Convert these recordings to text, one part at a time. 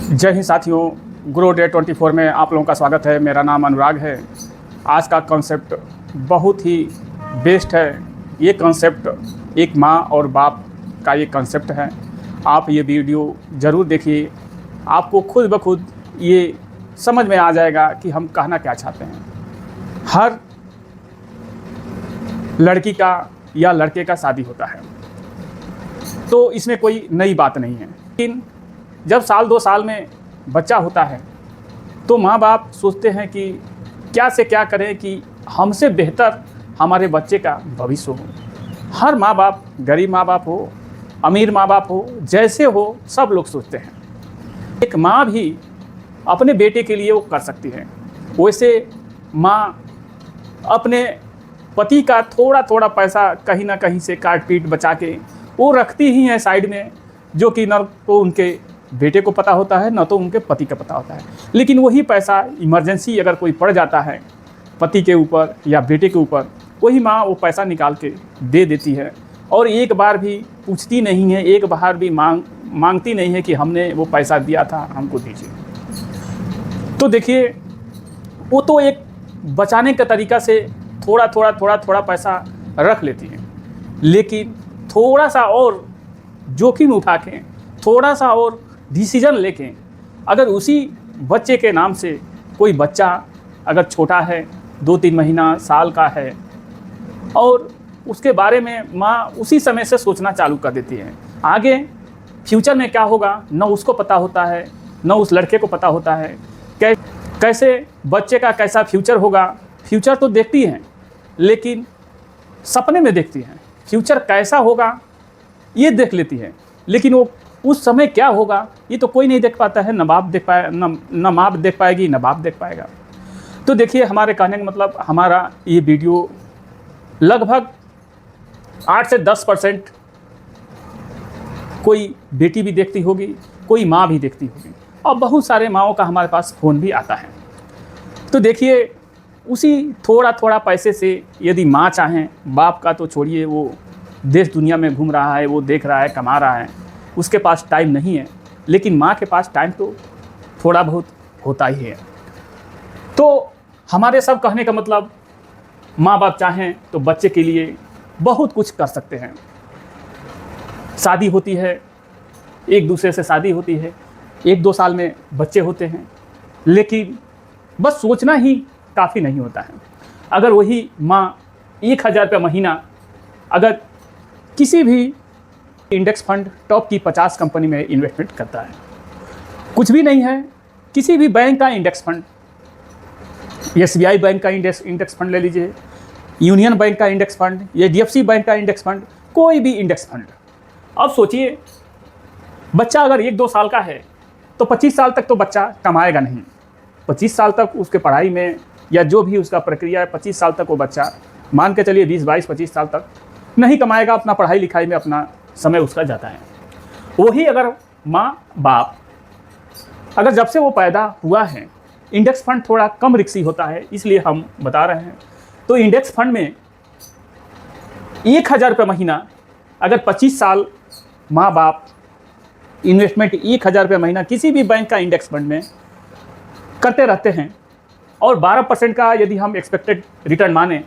जय हिंद साथियों, grow day 24 में आप लोगों का स्वागत है। मेरा नाम अनुराग है। आज का कॉन्सेप्ट बहुत ही बेस्ट है। ये कॉन्सेप्ट एक माँ और बाप का ये कॉन्सेप्ट है। आप ये वीडियो ज़रूर देखिए, आपको खुद ब खुद ये समझ में आ जाएगा कि हम कहना क्या चाहते हैं। हर लड़की का या लड़के का शादी होता है, तो इसमें कोई नई बात नहीं है। लेकिन जब साल 2 साल में बच्चा होता है तो माँ बाप सोचते हैं कि क्या से क्या करें कि हमसे बेहतर हमारे बच्चे का भविष्य हो। हर माँ बाप, गरीब माँ बाप हो, अमीर माँ बाप हो, जैसे हो, सब लोग सोचते हैं। एक माँ भी अपने बेटे के लिए वो कर सकती है। वैसे माँ अपने पति का थोड़ा थोड़ा पैसा कहीं ना कहीं से काट पीट बचा के वो रखती ही हैं साइड में, जो कि न तो उनके बेटे को पता होता है, न तो उनके पति का पता होता है। लेकिन वही पैसा इमरजेंसी अगर कोई पड़ जाता है पति के ऊपर या बेटे के ऊपर, वही माँ वो पैसा निकाल के दे देती है और एक बार भी पूछती नहीं है, एक बार भी मांगती नहीं है कि हमने वो पैसा दिया था, हमको दीजिए। तो देखिए, वो तो एक बचाने का तरीका से थोड़ा पैसा रख लेती है, लेकिन थोड़ा सा और जोखिम उठा के, थोड़ा सा और डिसीजन लेके, अगर उसी बच्चे के नाम से कोई बच्चा अगर छोटा है, 2-3 महीना, साल का है, और उसके बारे में माँ उसी समय से सोचना चालू कर देती है। आगे फ्यूचर में क्या होगा न उसको पता होता है, न उस लड़के को पता होता है। कैसे बच्चे का कैसा फ्यूचर होगा, फ्यूचर तो देखती हैं लेकिन सपने में देखती हैं। फ्यूचर कैसा होगा ये देख लेती है, लेकिन वो उस समय क्या होगा ये तो कोई नहीं देख पाता है। न बाप देख पाए, न माँ देख पाएगी, न बाप देख पाएगा। तो देखिए, हमारे कहने का मतलब, हमारा ये वीडियो लगभग 8 से 10% कोई बेटी भी देखती होगी, कोई माँ भी देखती होगी, और बहुत सारे माँओं का हमारे पास फ़ोन भी आता है। तो देखिए, उसी थोड़ा पैसे से यदि माँ चाहें, बाप का तो छोड़िए, वो देश दुनिया में घूम रहा है, वो देख रहा है, कमा रहा है, उसके पास टाइम नहीं है, लेकिन माँ के पास टाइम तो थोड़ा बहुत होता ही है। तो हमारे सब कहने का मतलब, माँ बाप चाहें तो बच्चे के लिए बहुत कुछ कर सकते हैं। शादी होती है, एक दूसरे से शादी होती है, 1-2 साल में बच्चे होते हैं, लेकिन बस सोचना ही काफ़ी नहीं होता है। अगर वही माँ 1000 रुपये महीना अगर किसी भी इंडेक्स फंड टॉप की 50 कंपनी में इन्वेस्टमेंट करता है, कुछ भी नहीं है, किसी भी बैंक का इंडेक्स फंड, SBI बैंक का इंडेक्स फंड ले लीजिए, यूनियन बैंक का इंडेक्स फंड, HDFC बैंक का इंडेक्स फंड, कोई भी इंडेक्स फंड। अब सोचिए, बच्चा अगर 1-2 साल का है तो 25 साल तक तो बच्चा कमाएगा नहीं। 25 साल तक उसके पढ़ाई में या जो भी उसका प्रक्रिया है, 25 साल तक वो बच्चा, मान के चलिए 20-22-25 साल तक नहीं कमाएगा, अपना पढ़ाई लिखाई में अपना समय उसका जाता है। वही अगर माँ बाप, अगर जब से वो पैदा हुआ है, इंडेक्स फंड थोड़ा कम रिस्की होता है, इसलिए हम बता रहे हैं। तो इंडेक्स फंड में 1000 रुपये महीना अगर 25 साल माँ बाप इन्वेस्टमेंट 1000 रुपये महीना किसी भी बैंक का इंडेक्स फंड में करते रहते हैं, और 12% का यदि हम एक्सपेक्टेड रिटर्न माने,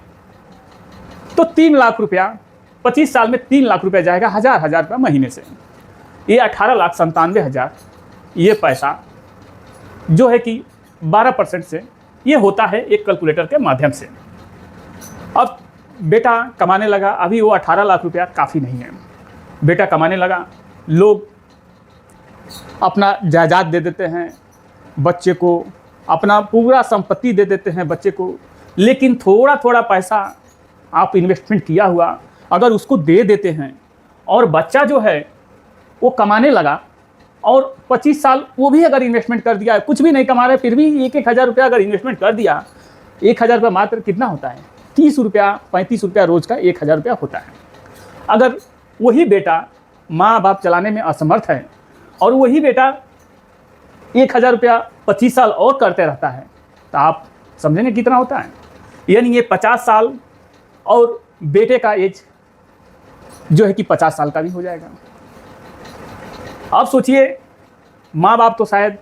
तो 3 लाख रुपया 25 साल में 3 लाख रुपया जाएगा 1000 रुपये महीने से। ये 18,97,000 ये पैसा जो है कि 12% से ये होता है एक कैलकुलेटर के माध्यम से। अब बेटा कमाने लगा, अभी वो 18 लाख रुपया काफ़ी नहीं है, बेटा कमाने लगा, लोग अपना जायदाद दे देते हैं बच्चे को, अपना पूरा संपत्ति दे देते हैं बच्चे को, लेकिन थोड़ा पैसा आप इन्वेस्टमेंट किया हुआ अगर उसको दे देते हैं, और बच्चा जो है वो कमाने लगा, और 25 साल वो भी अगर इन्वेस्टमेंट कर दिया, कुछ भी नहीं कमा रहे फिर भी 1-1000 रुपया अगर इन्वेस्टमेंट कर दिया, 1000 रुपया मात्र कितना होता है, 30 रुपया 35 रुपया रोज़ का 1000 रुपया होता है। अगर वही बेटा माँ बाप चलाने में असमर्थ है और वही बेटा 1000 रुपया 25 साल और करते रहता है, तो आप समझेंगे कितना होता है। यानी ये 50 साल और बेटे का एज जो है कि 50 साल का भी हो जाएगा। अब सोचिए, माँ बाप तो शायद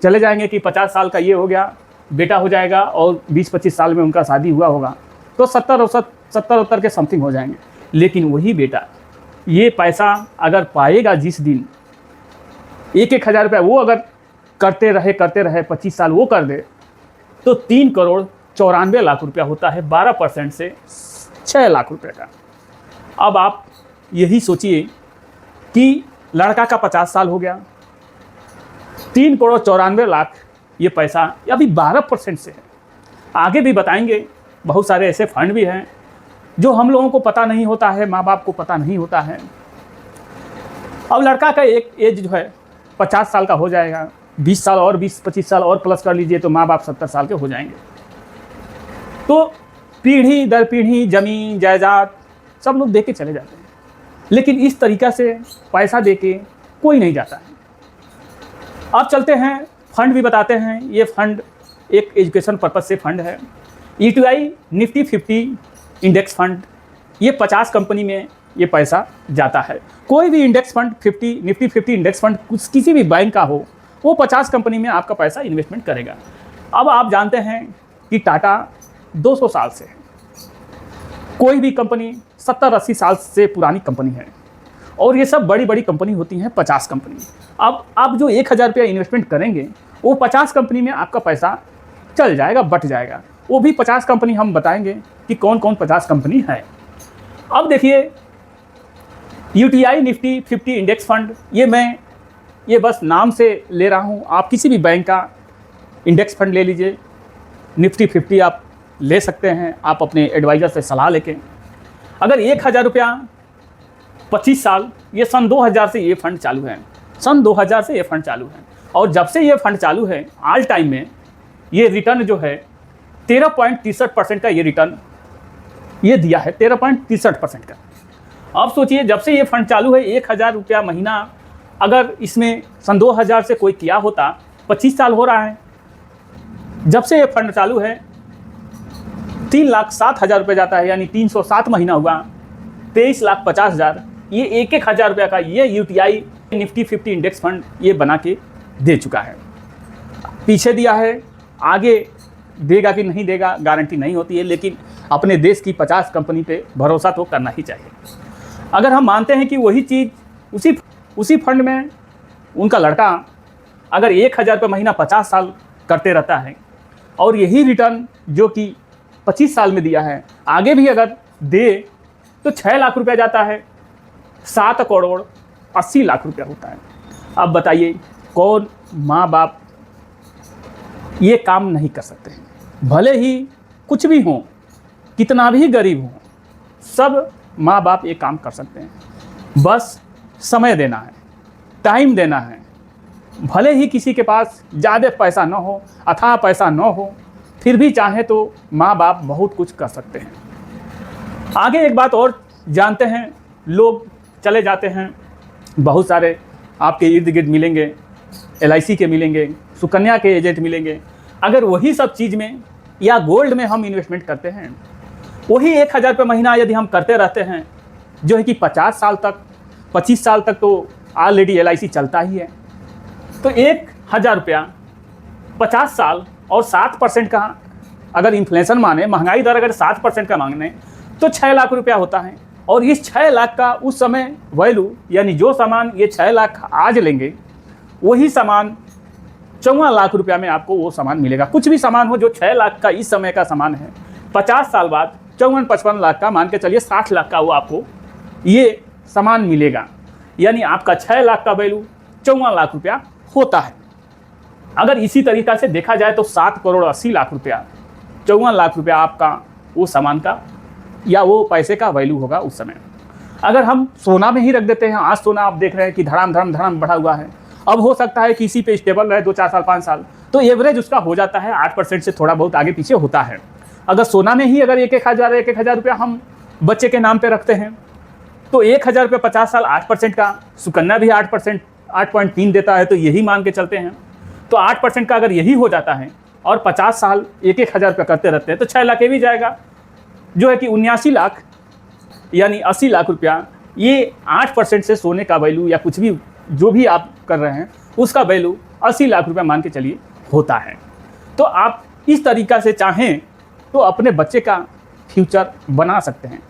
चले जाएंगे कि 50 साल का ये हो गया, बेटा हो जाएगा और 20-25 साल में उनका शादी हुआ होगा तो 70 के समथिंग हो जाएंगे। लेकिन वही बेटा ये पैसा अगर पाएगा जिस दिन 1-1 हज़ार रुपया वो अगर करते रहे 25 साल वो कर दे तो 3,94,00,000 रुपया होता है 12% से 6 लाख रुपये का। अब आप यही सोचिए कि लड़का का 50 साल हो गया, 3,94,00,000 ये पैसा अभी 12% से है। आगे भी बताएंगे, बहुत सारे ऐसे फंड भी हैं जो हम लोगों को पता नहीं होता है, माँ बाप को पता नहीं होता है। अब लड़का का एक एज जो है 50 साल का हो जाएगा, 20 साल और 20-25 साल और प्लस कर लीजिए तो माँ बाप 70 साल के हो जाएंगे। तो पीढ़ी दर पीढ़ी ज़मीन जायदाद सब लोग दे के चले जाते हैं, लेकिन इस तरीक़ा से पैसा दे के कोई नहीं जाता है। अब चलते हैं, फंड भी बताते हैं। ये फंड एक एजुकेशन पर्पज़ से फंड है। ETI निफ्टी 50 इंडेक्स फंड, ये 50 कंपनी में ये पैसा जाता है। कोई भी index fund Nifty 50 index fund किसी भी बैंक का हो, वो 50 कंपनी में आपका पैसा इन्वेस्टमेंट करेगा। अब आप जानते हैं कि टाटा 200 साल से है, कोई भी कंपनी 70-80 साल से पुरानी कंपनी है, और ये सब बड़ी बड़ी कंपनी होती हैं 50 कंपनी। अब आप जो 1,000 रुपया इन्वेस्टमेंट करेंगे वो 50 कंपनी में आपका पैसा चल जाएगा, बट जाएगा। वो भी 50 कंपनी हम बताएंगे कि कौन कौन 50 कंपनी है। अब देखिए UTI निफ्टी 50 इंडेक्स फंड, ये बस नाम से ले रहा हूँ। आप किसी भी बैंक का इंडेक्स फंड ले लीजिए, निफ्टी 50 आप ले सकते हैं, आप अपने एडवाइज़र से सलाह लेके। अगर 1,000 रुपया 25 साल, ये सन 2000 से ये फंड चालू है, सन 2000 से ये फंड चालू है, और जब से ये फंड चालू है ऑल टाइम में ये रिटर्न जो है 13.63% का ये रिटर्न ये दिया है, 13.63% का। अब सोचिए जब से ये फंड चालू है 1,000 रुपया महीना अगर इसमें सन 2000 से कोई किया होता, 25 साल हो रहा है, जब से ये फंड चालू है 3,07,000 रुपये जाता है, यानी 307 महीना हुआ, 23,50,000 ये 1,000 रुपया का ये UTI निफ्टी 50 इंडेक्स फंड ये बना के दे चुका है। पीछे दिया है, आगे देगा कि नहीं देगा गारंटी नहीं होती है, लेकिन अपने देश की 50 कंपनी पे भरोसा तो करना ही चाहिए। अगर हम मानते हैं कि वही चीज़ उसी फंड में उनका लड़का अगर 1,000 रुपये महीना 50 साल करते रहता है और यही रिटर्न जो कि 25 साल में दिया है आगे भी अगर दे तो 6 लाख रुपया जाता है, 7,80,00,000 रुपया होता है। अब बताइए कौन माँ बाप ये काम नहीं कर सकते हैं? भले ही कुछ भी हो, कितना भी गरीब हो, सब माँ बाप ये काम कर सकते हैं। बस समय देना है, टाइम देना है। भले ही किसी के पास ज़्यादा पैसा न हो, अथाह पैसा न हो, फिर भी चाहे तो माँ बाप बहुत कुछ कर सकते हैं। आगे एक बात और जानते हैं, लोग चले जाते हैं, बहुत सारे आपके इर्द गिर्द मिलेंगे, LIC के मिलेंगे, सुकन्या के एजेंट मिलेंगे। अगर वही सब चीज़ में या गोल्ड में हम इन्वेस्टमेंट करते हैं, वही 1,000 रुपये महीना यदि हम करते रहते हैं, जो है कि 50 साल तक 25 साल तक तो ऑलरेडी LIC चलता ही है, तो 1,000 रुपया 50 साल और 7% का अगर इन्फ्लेशन माने, महंगाई दर अगर 7% का मांगने तो 6 लाख रुपया होता है। और इस 6 लाख का उस समय वैल्यू, यानी जो सामान ये 6 लाख आज लेंगे वही सामान 54 लाख रुपया में आपको वो सामान मिलेगा। कुछ भी सामान हो जो 6 लाख का इस समय का सामान है, 50 साल बाद 54-55 लाख का, मान के चलिए 60 लाख का वो आपको ये सामान मिलेगा। यानी आपका 6 लाख का वैल्यू 54 लाख रुपया होता है। अगर इसी तरीक़ा से देखा जाए तो 7,80,00,000 रुपया, 54 लाख रुपया आपका वो सामान का या वो पैसे का वैल्यू होगा उस समय। अगर हम सोना में ही रख देते हैं, आज सोना आप देख रहे हैं कि धड़ाम बढ़ा हुआ है, अब हो सकता है कि इसी पे स्टेबल रहे 2-4 साल 5 साल, तो एवरेज उसका हो जाता है 8% से थोड़ा बहुत आगे पीछे होता है। अगर सोना में ही अगर 1,000 रुपया हम बच्चे के नाम पे रखते हैं तो 1,000 रुपये 50 साल 8% का, सुकन्या भी 8%, 8.3 देता है, तो यही मान के चलते हैं। तो 8% का अगर यही हो जाता है और 50 साल 1,000 रुपया करते रहते हैं तो 6 लाख ये भी जाएगा, जो है कि 79 लाख यानी 80 लाख रुपया। ये 8% से सोने का वैल्यू या कुछ भी जो भी आप कर रहे हैं उसका वैल्यू 80 लाख रुपया मान के चलिए होता है। तो आप इस तरीक़ा से चाहें तो अपने बच्चे का फ्यूचर बना सकते हैं,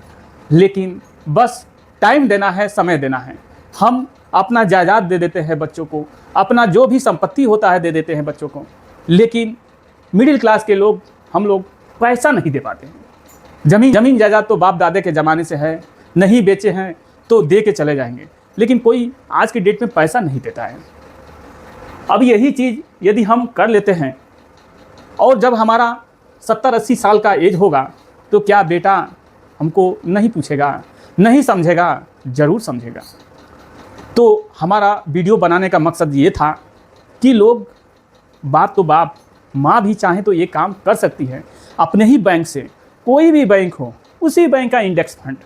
लेकिन बस टाइम देना है, समय देना है। हम अपना जायदाद दे देते हैं बच्चों को, अपना जो भी संपत्ति होता है दे देते हैं बच्चों को, लेकिन मिडिल क्लास के लोग, हम लोग पैसा नहीं दे पाते हैं। ज़मीन जायदाद तो बाप दादे के ज़माने से है, नहीं बेचे हैं तो दे के चले जाएंगे, लेकिन कोई आज की डेट में पैसा नहीं देता है। अब यही चीज़ यदि हम कर लेते हैं और जब हमारा 70-80 साल का एज होगा तो क्या बेटा हमको नहीं पूछेगा, नहीं समझेगा? ज़रूर समझेगा। तो हमारा वीडियो बनाने का मकसद ये था कि लोग, बाप तो बाप, माँ भी चाहे तो ये काम कर सकती है। अपने ही बैंक से, कोई भी बैंक हो, उसी बैंक का इंडेक्स फंड,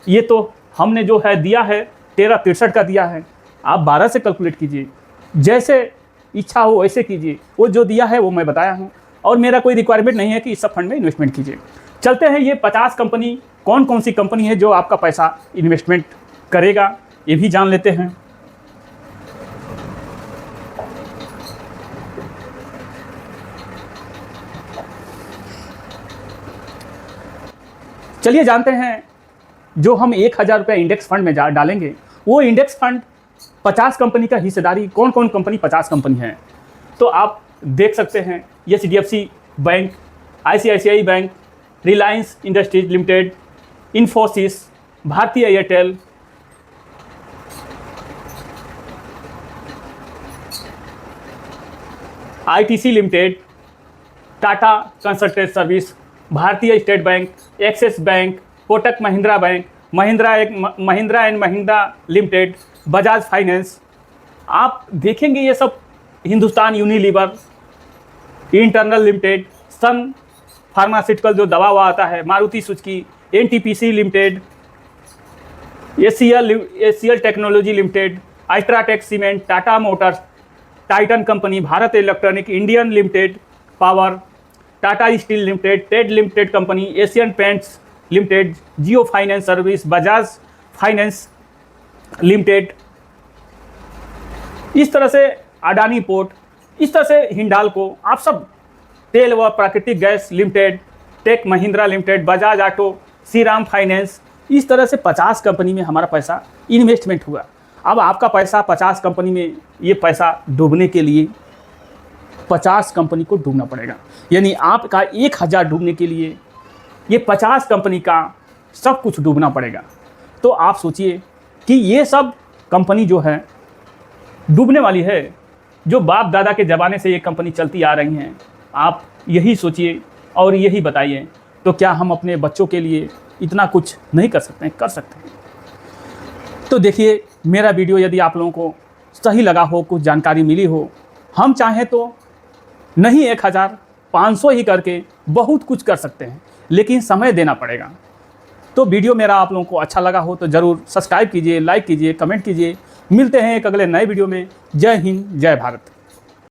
ये तो हमने जो है दिया है 1363 का दिया है, आप 12 से कैलकुलेट कीजिए, जैसे इच्छा हो वैसे कीजिए। वो जो दिया है वो मैं बताया हूँ, और मेरा कोई रिक्वायरमेंट नहीं है कि इस सब फंड में इन्वेस्टमेंट कीजिए। चलते हैं ये 50 कंपनी, कौन कौन सी कंपनी है जो आपका पैसा इन्वेस्टमेंट करेगा, ये भी जान लेते हैं। चलिए जानते हैं, जो हम 1000 रुपये इंडेक्स फंड में डालेंगे, वो इंडेक्स फंड 50 कंपनी का हिस्सेदारी, कौन कौन कंपनी 50 कंपनी है तो आप देख सकते हैं। HDFC Bank, ICICI Bank, Reliance Industries Limited, Infosys, Bharatiya Airtel, ITC Limited, Tata Consultant Service, Bharatiya State Bank, Axis Bank, Kotak Mahindra Bank, Mahindra and Mahindra limited, Bajaj Finance. आप देखेंगे ये सब, Hindustan Unilever, Internal Limited, Sun Pharmaceutical जो दवा हुआ आता है, Maruti Suzuki, NTPC Limited, ACL Technology Limited, UltraTech Cement, Tata Motors, Titan Company, Bharat Electronic, Indian Limited Power, Tata Steel Limited, टेड limited company, Asian Paints Limited, Jio Finance Service, Bajaj Finance Limited, इस तरह से Adani port, इस तरह से हिंडाल्को, आप सब, तेल व प्राकृतिक gas limited, Tech Mahindra limited, Bajaj auto, Shriram finance, इस तरह से 50 कंपनी में हमारा पैसा इन्वेस्टमेंट हुआ। अब आपका पैसा 50 कंपनी में, ये पैसा डूबने के लिए 50 कंपनी को डूबना पड़ेगा, यानी आपका 1000 डूबने के लिए ये 50 कंपनी का सब कुछ डूबना पड़ेगा। तो आप सोचिए कि ये सब कंपनी जो है डूबने वाली है, जो बाप दादा के ज़माने से ये कंपनी चलती आ रही हैं। आप यही सोचिए और यही बताइए, तो क्या हम अपने बच्चों के लिए इतना कुछ नहीं कर सकते हैं? कर सकते हैं। तो देखिए, मेरा वीडियो यदि आप लोगों को सही लगा हो, कुछ जानकारी मिली हो, हम चाहें तो नहीं 1000, 500 ही करके बहुत कुछ कर सकते हैं, लेकिन समय देना पड़ेगा। तो वीडियो मेरा आप लोगों को अच्छा लगा हो तो ज़रूर सब्सक्राइब कीजिए, लाइक कीजिए, कमेंट कीजिए। मिलते हैं एक अगले नए वीडियो में। जय हिंद, जय भारत।